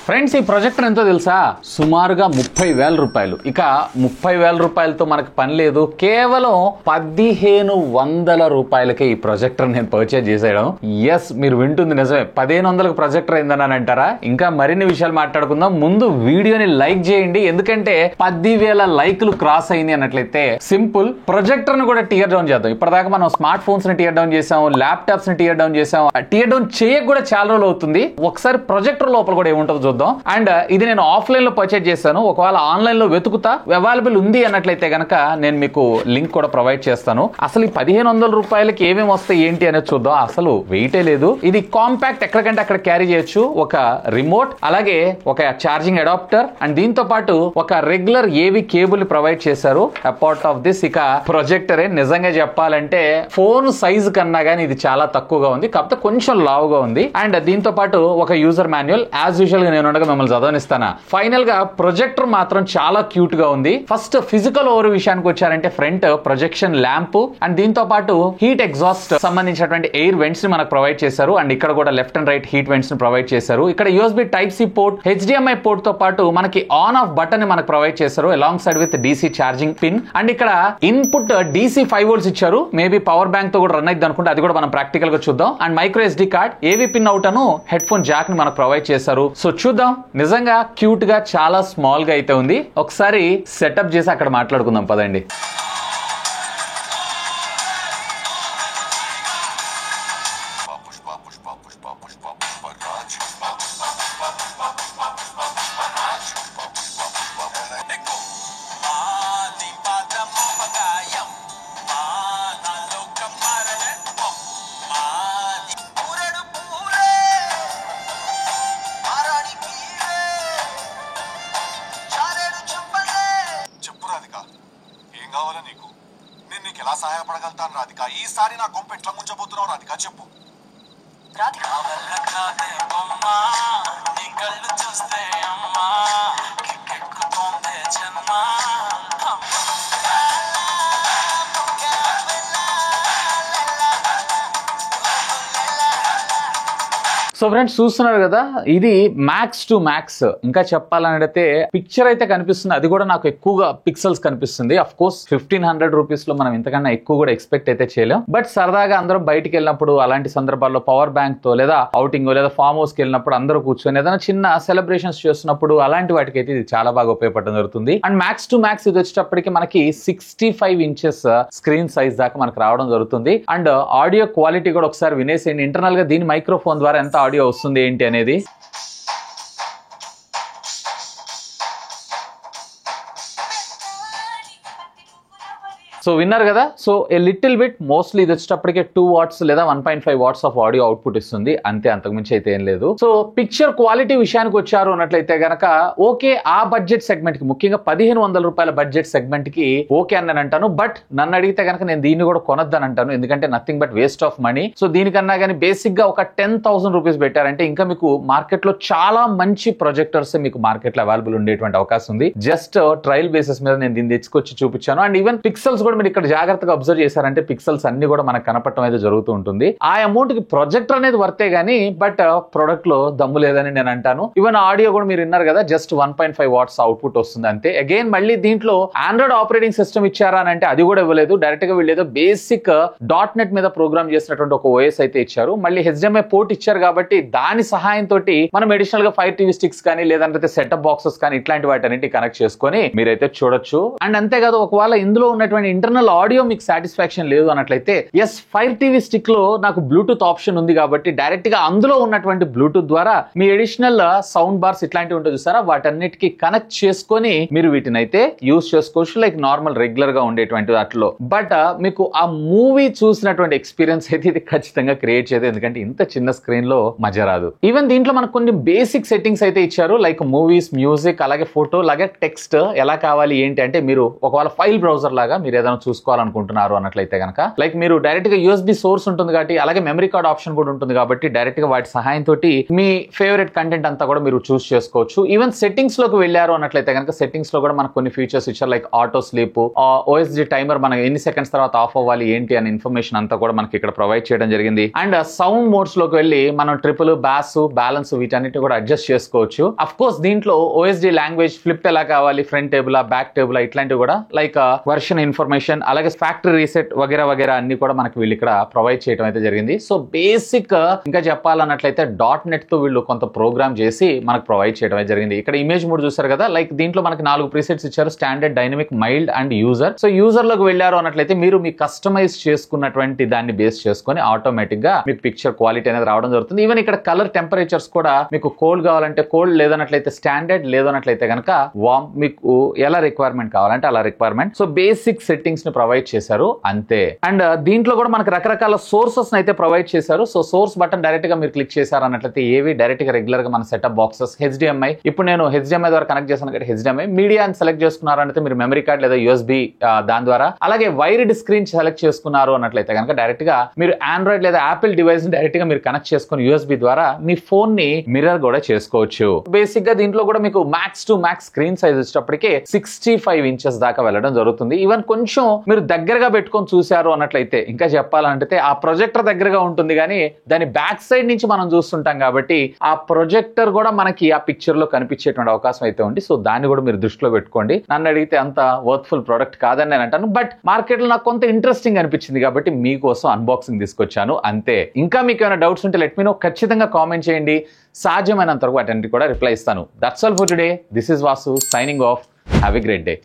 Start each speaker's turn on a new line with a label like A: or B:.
A: Friends ఈ projector ఎంతో తెలుసా? సుమారుగా 30,000 రూపాయలు. ఇక 30,000 రూపాయలతో మనకు పని లేదు, కేవలం 1,500 రూపాయలకే ఈ ప్రొజెక్టర్ నేను పర్చేజ్ చేసేయడం. ఎస్, మీరు వింటుంది నిజమే. 1,500కు ప్రొజెక్టర్ అయిందని అంటారా? ఇంకా మరిన్ని విషయాలు మాట్లాడుకుందాం. ముందు వీడియోని లైక్ చేయండి, ఎందుకంటే 10,000 లైక్లు క్రాస్ అయింది అన్నట్లయితే సింపుల్ ప్రొజెక్టర్ ను కూడా టియర్ డౌన్ చేద్దాం. ఇప్పటిదాకా మనం స్మార్ట్ ఫోన్స్ ని టియర్ డౌన్ చేసాం, ల్యాప్టాప్స్ ని టియర్ డౌన్ చేసాం. టియర్ డౌన్ చేయక కూడా చాలా రోజులు అవుతుంది. ఒకసారి ప్రొజెక్టర్ లోపల కూడా ఏముంటుందో చూద్దాం. అండ్ ఇది నేను ఆఫ్లైన్ లో పర్చేజ్ చేశాను. ఒకవేళ ఆన్లైన్ లో వెతుకుతా అవైలబుల్ ఉంది అన్నట్లయితే గనక నేను మీకు లింక్ కూడా ప్రొవైడ్ చేస్తాను. అసలు ఈ 1,500 రూపాయలకి ఏమేమి వస్తాయి ఏంటి అనేది చూద్దాం. అసలు వెయిటే లేదు. ఇది కాంపాక్ట్, ఎక్కడికంటే అక్కడ క్యారీ చేయొచ్చు. ఒక రిమోట్, అలాగే ఒక ఛార్జింగ్ అడాప్టర్, అండ్ దీంతో పాటు ఒక రెగ్యులర్ ఏవి కేబుల్ ప్రొవైడ్ చేశారు. అపార్ట్ ఆఫ్ దిస్ ఇక ప్రొజెక్టరే నిజంగా చెప్పాలంటే ఫోన్ సైజ్ కన్నా గానీ ఇది చాలా తక్కువగా ఉంది, కాకపోతే కొంచెం లావుగా ఉంది. అండ్ దీంతో పాటు ఒక యూజర్ మాన్యువల్. యాజ్ యూజువల్ గా నేను మిమ్మల్ని చదవనిస్తాను. ఫైనల్ గా ప్రొజెక్టర్ మాత్రం చాలా క్యూట్ గా ఉంది. ఫస్ట్ ఫిజికల్ ఓవర్ విషయానికి వచ్చారంటే ఫ్రంట్ ప్రొజెక్షన్ ల్యాంప్, అండ్ దీంతో పాటు హీట్ ఎగ్జాస్ట్ సంబంధించినటువంటి ఎయిర్ వెంట్స్ ని మనకు ప్రొవైడ్ చేశారు. అండ్ ఇక్కడ కూడా left and right heat vents ని ప్రొవైడ్ చేశారు. ఇక్కడ USB Type-C port, HDMI port తో పాటు మనకి ఆన్ ఆఫ్ బటన్ ని మనకు ప్రొవైడ్ చేశారు along side with DC charging pin. And ఇక్కడ ఇన్పుట్ DC 5 volts ఇచ్చారు. మేబీ పవర్ బ్యాంక్ తో కూడా రన్ అయింది అనుకుంటే అది కూడా మనం ప్రాక్టికల్ గా చూద్దాం. And micro SD card, AV pin out Anu head phone Jack ని మనకు ప్రొవైడ్ చేశారు. సో చూద్దాం. నిజంగా క్యూట్ గా చాలా స్మాల్ గా అయితే ఉంది. ఒకసారి సెటప్ చేసి అక్కడ మాట్లాడుకుందాం పదండి.
B: ఎలా సహాయపడగలుగుతాను రాధిక? ఈసారి నా గొంపు ఎట్లా ముంచబోతున్నావు రాధిక? చెప్పు రాధిక.
A: సో ఫ్రెండ్స్ చూస్తున్నారు కదా, ఇది మ్యాక్స్ టు మ్యాక్స్. ఇంకా చెప్పాలంటే పిక్చర్ అయితే కనిపిస్తుంది, అది కూడా నాకు ఎక్కువగా పిక్సెల్స్ కనిపిస్తుంది. అఫ్ కోర్స్ 1,500 రూపీస్ లో మనం ఇంతకన్నా ఎక్కువ కూడా ఎక్స్పెక్ట్ అయితే చేయలేం. బట్ సరదాగా అందరం బయటికి వెళ్ళినప్పుడు, అలాంటి సందర్భాల్లో పవర్ బ్యాంక్ తో లేదా అవుటింగ్ లేదా ఫామ్ హౌస్ కి వెళ్ళినప్పుడు అందరూ కూర్చొని ఏదైనా చిన్న సెలబ్రేషన్స్ చేస్తున్నప్పుడు అలాంటి వాటికి అయితే ఇది చాలా బాగా ఉపయోగపడడం జరుగుతుంది. అండ్ మ్యాక్స్ టు మ్యాక్స్ ఇది వచ్చేటప్పటికి మనకి 65 inches స్క్రీన్ సైజ్ దాకా మనకు రావడం జరుగుతుంది. అండ్ ఆడియో క్వాలిటీ కూడా ఒకసారి వినేసేయండి. ఇంటర్నల్ గా దీని మైక్రోఫోన్ ద్వారా ఎంత ఆడియో వస్తుంది ఏంటి అనేది. సో విన్నారు కదా. So a little bit, mostly ఇది వచ్చేటప్పటికే 2 watts లేదా 1.5 watts ఆఫ్ ఆడియో అవుట్పుట్ ఇస్తుంది, అంతే, అంతకుమించి అయితే ఏం లేదు. సో పిక్చర్ క్వాలిటీ విషయానికి వచ్చారు అన్నట్లయితే గనక ఓకే, ఆ బడ్జెట్ సెగ్మెంట్ కి, ముఖ్యంగా 1,500 రూపాయల బడ్జెట్ సెగ్మెంట్ కి ఓకే అని నేను అంటాను. బట్ నన్ను అడిగితే కనుక నేను దీన్ని కూడా కొనొద్దని అంటాను, ఎందుకంటే nothing but waste of money. So దీనికన్నా కానీ బేసిక్ గా ఒక 10,000 రూపీస్ పెట్టారంటే ఇంకా మీకు మార్కెట్ లో చాలా మంచి ప్రొజెక్టర్స్ మీకు మార్కెట్ లో అవైలబుల్ ఉండేటువంటి అవకాశం ఉంది. జస్ట్ ట్రయల్ బేసిస్ మీద నేను దీన్ని తెచ్చుకొచ్చి చూపించాను. అండ్ ఈవెన్ పిక్సెల్స్ కూడా మీరు ఇక్కడ జాగ్రత్తగా అబ్జర్వ్ చేశారంటే పిక్సెల్స్ అన్ని కూడా మనకు కనపడటం అయితే జరుగుతూ ఉంటుంది. ఆ అమౌంట్ కి ప్రొజెక్టర్ అనేది వర్తే గానీ, బట్ ప్రొడక్ట్ లో దమ్ము లేదని నేను అంటాను. ఈవెన్ ఆడియో కూడా మీరు విన్నారు కదా, జస్ట్ 1.5 watts అవుట్పుట్ వస్తుంది అంతే. అగైన్ మళ్ళీ దీంట్లో ఆండ్రాయిడ్ ఆపరేటింగ్ సిస్టమ్ ఇచ్చారా అని అంటే అది కూడా ఇవ్వలేదు. డైరెక్ట్ గా వీళ్ళు ఏదో బేసిక్ .NET మీద ప్రోగ్రామ్ చేసినటువంటి ఒక OS అయితే ఇచ్చారు. మళ్ళీ HDMI పోర్ట్ ఇచ్చారు కాబట్టి దాని సహాయంతో మనం అడిషనల్ గా Fire TV స్టిక్స్ కానీ లేదంటే సెటప్ బాక్సెస్ కానీ ఇట్లాంటి వాటిని కనెక్ట్ చేసుకొని మీరైతే చూడొచ్చు. అండ్ అంతేకాదు, ఒకవేళ ఇందులో ఉన్నటువంటి ఇంటర్నల్ ఆడియో మీకు సాటిస్ఫాక్షన్ లేదు అన్నట్లయితే ఎస్, Fire TV స్టిక్ లో నాకు బ్లూటూత్ ఆప్షన్ ఉంది కాబట్టి డైరెక్ట్ గా అందులో ఉన్నటువంటి బ్లూటూత్ ద్వారా మీ అడిషనల్ సౌండ్ బార్స్ ఇట్లాంటివి ఉంటుంది చూసారా, వాటన్నిటికి కనెక్ట్ చేసుకొని మీరు వీటిని అయితే యూజ్ చేసుకోవచ్చు, లైక్ నార్మల్ రెగ్యులర్ గా ఉండేటువంటి వాటిలో. బట్ మీకు ఆ మూవీ చూసినటువంటి ఎక్స్పీరియన్స్ అయితే ఇది ఖచ్చితంగా క్రియేట్ చేయదు, ఎందుకంటే ఇంత చిన్న స్క్రీన్ లో మజా రాదు. ఈవెన్ దీంట్లో మనకు కొన్ని బేసిక్ సెట్టింగ్స్ అయితే ఇచ్చారు, లైక్ మూవీస్, మ్యూజిక్, అలాగే ఫోటో, అలాగే టెక్స్ట్ ఎలా కావాలి ఏంటి అంటే మీరు ఒకవేళ ఫైల్ బ్రౌజర్ లాగా మీరు ఏదైనా చూసుకోవాలనుకుంటున్నారు అన్నట్లయితే కనుక లైక్ మీరు డైరెక్ట్ గా USB సోర్స్ ఉంటుంది కాబట్టి అలాగే మెమరీ కార్డ్ ఆప్షన్ కూడా ఉంటుంది కాబట్టి డైరెక్ట్ గా వాటి సహాయంతో మీ ఫేవరెట్ కంటెంట్ అంతా కూడా మీరు చూస్ చేసుకోవచ్చు. ఈవెన్ సెట్టింగ్స్ లోకి వెళ్ళారు అన్నట్లయితే కనుక సెట్టింగ్స్ లో కూడా మనకు కొన్ని ఫీచర్స్ ఇచ్చారు like auto sleep, OSD timer, మనం ఎన్ని సెకండ్స్ తర్వాత ఆఫ్ అవ్వాలి ఏంటి అనే ఇన్ఫర్మేషన్ అంతా కూడా మనకి ఇక్కడ ప్రొవైడ్ చేయడం జరిగింది. అండ్ సౌండ్ మోడ్స్ లోకి వెళ్ళి మనం ట్రిపుల్, బాస్, బ్యాలెన్స్ వీటన్నిటి కూడా అడ్జస్ట్ చేసుకోవచ్చు. అఫ్ కోర్స్ దీంట్లో OSD లాంగ్వేజ్ ఫ్లిప్ ఎలా కావాలి, ఫ్రంట్ టేబుల్, బ్యాక్ టేబుల్ ఇట్లాంటివి కూడా లైక్ వర్షన్ ఇన్ఫర్మేషన్ అలాగే ఫ్యాక్టరీ రీసెట్ వగేరా వగేరా అన్ని కూడా మనకి వీళ్ళు ఇక్కడ ప్రొవైడ్ చేయడం అయితే జరిగింది. సో బేసిక్ ఇంకా చెప్పాలన్నట్లయితే .NET తో వీళ్ళు కొంత ప్రోగ్రామ్ చేసి మనకు ప్రొవైడ్ చేయడం అయితే జరిగింది. ఇక్కడ ఇమేజ్ మోడ్ చూసారు కదా, లైక్ దీంట్లో మనకి 4 ప్రీసెట్స్ ఇచ్చారు, standard, dynamic, mild and user. So user లోకి వెళ్ళారు అన్నట్లయితే మీరు మీ కస్టమైజ్ చేసుకున్నటువంటి దాన్ని బేస్ చేసుకొని ఆటోమేటిక్ గా మీకు పిక్చర్ క్వాలిటీ అనేది రావడం జరుగుతుంది. ఈవెన్ ఇక్కడ కలర్ టెంపరేచర్స్ కూడా మీకు కోల్డ్ కావాలంటే కోల్డ్, లేదన్నట్లయితే స్టాండర్డ్, లేదన్నట్లయితే కనుక వామ్, మీకు ఎలా రిక్వైర్మెంట్ కావాలంటే అలా రిక్వైర్మెంట్. సో బేసిక్ సెట్టింగ్స్ ని ప్రొవైడ్ చేశారు అంతే. అండ్ దీంట్లో కూడా మనకు రకరకాల సోర్సెస్ అయితే ప్రొవైడ్ చేశారు. సో సోర్స్ బటన్ డైరెక్ట్ గా మీరు క్లిక్ చేశారు అన్నట్లయితే ఏవి డైరెక్ట్ గా రెగ్యులర్ గా మన సెటప్ బాక్సెస్, HDMI, ఇప్పుడు నేను HDMI ద్వారా కనెక్ట్ చేశాను కాబట్టి HDMI, మీడియా అని సెలెక్ట్ చేసుకున్నారంటే మీరు మెమరీ కార్డ్ లేదా USB దాని ద్వారా, అలాగే వైర్డ్ స్క్రీన్ సెలెక్ట్ చేసుకున్నారు అన్నట్లయితే కనుక డైరెక్ట్ గా మీరు ఆండ్రాయిడ్ లేదా యాపిల్ డివైస్ ని డైరెక్ట్ గా మీరు కనెక్ట్ చేసుకుని USB ద్వారా మీ ఫోన్ ని మిర్రర్ కూడా చేసుకోవచ్చు. బేసిక్ గా దీంట్లో కూడా మీకు max to max screen size వచ్చేటప్పటికే 65 ఇంచెస్ దాకా వెళ్ళడం జరుగుతుంది. ఈవెన్ కొంచెం మీరు దగ్గరగా పెట్టుకొని చూసారు అన్నట్లయితే ఇంకా చెప్పాలంటే ఆ ప్రొజెక్టర్ దగ్గరగా ఉంటుంది కానీ దాని బ్యాక్ సైడ్ నుంచి మనం చూస్తుంటాం కాబట్టి ఆ ప్రొజెక్టర్ కూడా మనకి ఆ పిక్చర్ లో కనిపించేటువంటి అవకాశం అయితే ఉంది. సో దాన్ని కూడా మీరు దృష్టిలో పెట్టుకోండి. నన్ను అడిగితే అంత వర్త్ఫుల్ ప్రోడక్ట్ కాదని నేను అంటాను, బట్ మార్కెట్ లో నాకు కొంత ఇంట్రెస్టింగ్ అనిపించింది కాబట్టి మీకోసం అన్బాక్సింగ్ తీసుకొచ్చాను అంతే. ఇంకా మీకు ఏమైనా డౌట్స్ ఉంటే లెట్ మీ నో, ఖచ్చితంగా కామెంట్ చేయండి. సాధ్యమైనంత వరకు అటెండ్ కూడా రిప్లై ఇస్తాను. That's all for today. This is Vasu signing off. Have a great day.